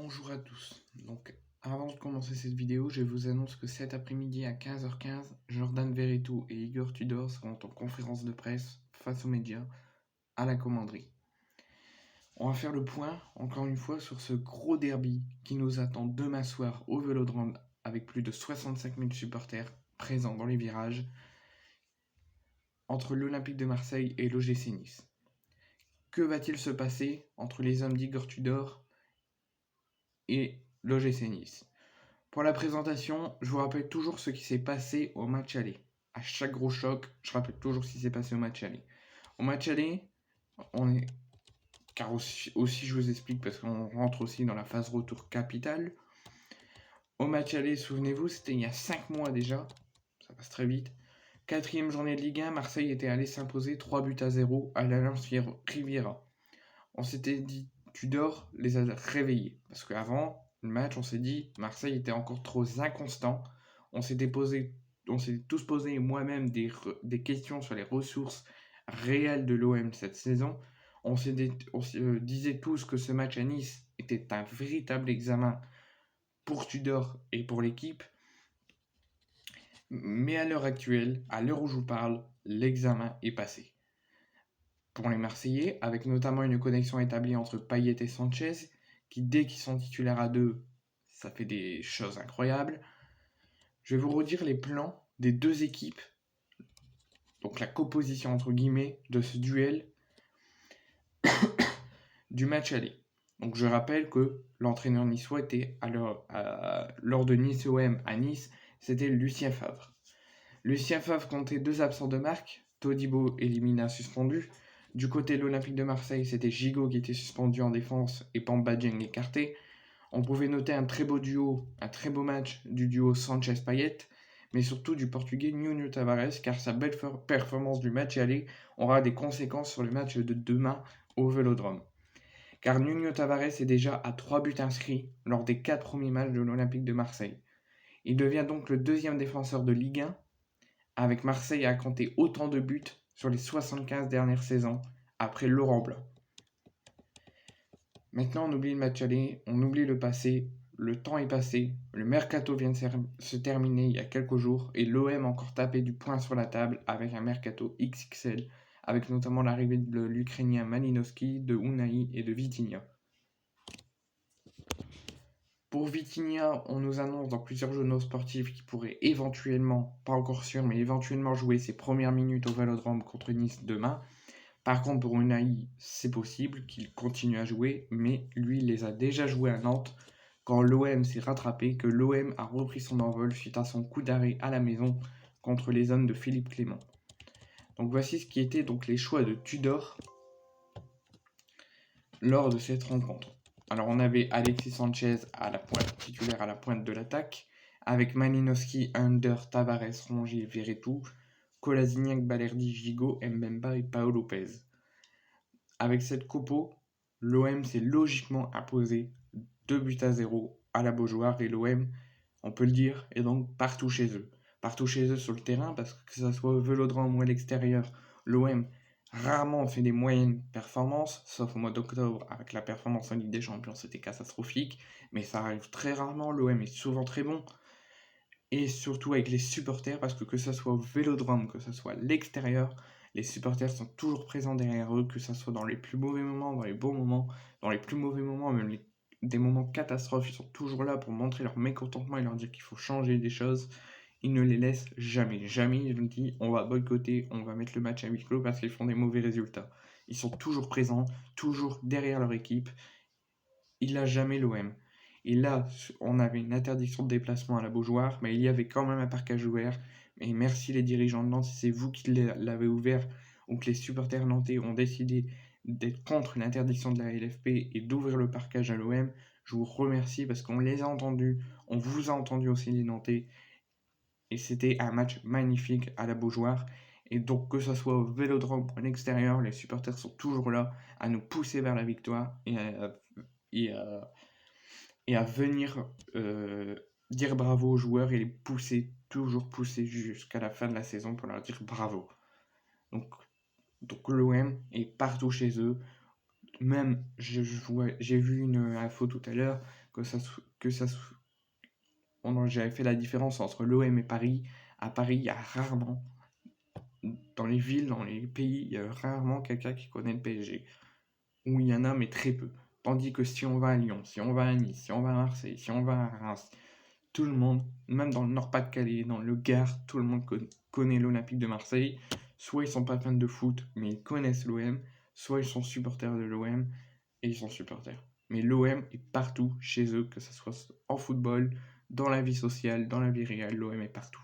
Bonjour à tous. Donc, avant de commencer cette vidéo, je vous annonce que cet après-midi à 15h15, Jordan Veretout et Igor Tudor seront en conférence de presse face aux médias à la commanderie. On va faire le point, encore une fois, sur ce gros derby qui nous attend demain soir au Vélodrome avec plus de 65 000 supporters présents dans les virages entre l'Olympique de Marseille et l'OGC Nice. Que va-t-il se passer entre les hommes d'Igor Tudor et l'OGC Nice? Pour la présentation, je vous rappelle toujours ce qui s'est passé au match aller. À chaque gros choc, je rappelle toujours ce qui s'est passé au match aller. Au match aller, car aussi je vous explique parce qu'on rentre aussi dans la phase retour capitale. Au match aller, souvenez-vous, c'était il y a 5 mois déjà, ça passe très vite. 4e journée de Ligue 1, Marseille était allé s'imposer 3-0 à l'Alliance Riviera. On s'était dit, Tudor les a réveillés, parce qu'avant le match, on s'est dit, Marseille était encore trop inconstant. On s'était tous posé moi-même des questions sur les ressources réelles de l'OM cette saison. On se disait tous que ce match à Nice était un véritable examen pour Tudor et pour l'équipe. Mais à l'heure actuelle, à l'heure où je vous parle, l'examen est passé. Pour les Marseillais, avec notamment une connexion établie entre Payet et Sanchez, qui dès qu'ils sont titulaires à deux, ça fait des choses incroyables. Je vais vous redire les plans des deux équipes, donc la composition entre guillemets de ce duel du match aller. Donc je rappelle que l'entraîneur niçois était lors de Nice-OM à Nice, c'était Lucien Favre. Lucien Favre comptait 2 absents de marque, Todibo et Limina suspendus. Du côté de l'Olympique de Marseille, c'était Gigot qui était suspendu en défense et Pamba Dieng écarté. On pouvait noter un très beau match du duo Sanchez-Payet, mais surtout du Portugais Nuno Tavares, car sa belle performance du match aller aura des conséquences sur le match de demain au Vélodrome. Car Nuno Tavares est déjà à 3 buts inscrits lors des 4 premiers matchs de l'Olympique de Marseille. Il devient donc le deuxième défenseur de Ligue 1, avec Marseille à compter autant de buts sur les 75 dernières saisons, après Laurent Blanc. Maintenant, on oublie le match aller, on oublie le passé, le temps est passé, le mercato vient de se terminer il y a quelques jours, et l'OM a encore tapé du poing sur la table avec un mercato XXL, avec notamment l'arrivée de l'Ukrainien Malinowski, de Unai et de Vitinha. Pour Vitinha, on nous annonce dans plusieurs journaux sportifs qu'il pourrait éventuellement, pas encore sûr, mais éventuellement jouer ses premières minutes au Vélodrome contre Nice demain. Par contre, pour Unai, c'est possible qu'il continue à jouer, mais lui, il les a déjà joués à Nantes quand l'OM s'est rattrapé, que l'OM a repris son envol suite à son coup d'arrêt à la maison contre les hommes de Philippe Clément. Donc voici ce qui étaient donc les choix de Tudor lors de cette rencontre. Alors on avait Alexis Sanchez à la pointe, titulaire à la pointe de l'attaque, avec Malinowski, Under, Tavares, Rongier, Veretout, Kolasinac, Balerdi, Gigot, Mbemba et Paolo Lopez. Avec cette compo, l'OM s'est logiquement imposé 2-0 à la Beaujoire et l'OM, on peut le dire, est donc partout chez eux. Partout chez eux sur le terrain, parce que ce soit au Vélodrome ou à l'extérieur, l'OM rarement fait des moyennes performances, sauf au mois d'octobre avec la performance en Ligue des Champions, c'était catastrophique, mais ça arrive très rarement, l'OM est souvent très bon, et surtout avec les supporters, parce que ce soit au Vélodrome, que ce soit à l'extérieur, les supporters sont toujours présents derrière eux, que ce soit dans les plus mauvais moments, dans les bons moments, dans les plus mauvais moments, même des moments catastrophes, ils sont toujours là pour montrer leur mécontentement et leur dire qu'il faut changer des choses. Ils ne les laissent jamais. Jamais ils nous disent on va boycotter, on va mettre le match à huis clos parce qu'ils font des mauvais résultats. Ils sont toujours présents, toujours derrière leur équipe. Il n'a jamais l'OM. Et là, on avait une interdiction de déplacement à la Beaujoire, mais il y avait quand même un parquage ouvert. Et merci les dirigeants de Nantes, si c'est vous qui l'avez ouvert ou que les supporters nantais ont décidé d'être contre l'interdiction de la LFP et d'ouvrir le parquage à l'OM, je vous remercie parce qu'on les a entendus, on vous a entendu aussi les Nantais, et c'était un match magnifique à la Beaujoire. Et donc que ce soit au Vélodrome ou à l'extérieur, les supporters sont toujours là à nous pousser vers la victoire et à venir dire bravo aux joueurs et les pousser, toujours pousser jusqu'à la fin de la saison pour leur dire bravo. Donc l'OM est partout chez eux. Même, j'ai vu une info tout à l'heure j'avais fait la différence entre l'OM et Paris. À Paris, il y a rarement, dans les villes, dans les pays, il y a rarement quelqu'un qui connaît le PSG. Ou il y en a, mais très peu. Tandis que si on va à Lyon, si on va à Nice, si on va à Marseille, si on va à Reims, tout le monde, même dans le Nord-Pas-de-Calais, dans le Gard, tout le monde connaît l'Olympique de Marseille. Soit ils sont pas fans de foot, mais ils connaissent l'OM, soit ils sont supporters de l'OM et ils sont supporters. Mais l'OM est partout chez eux, que ce soit en football, dans la vie sociale, dans la vie réelle, l'OM est partout.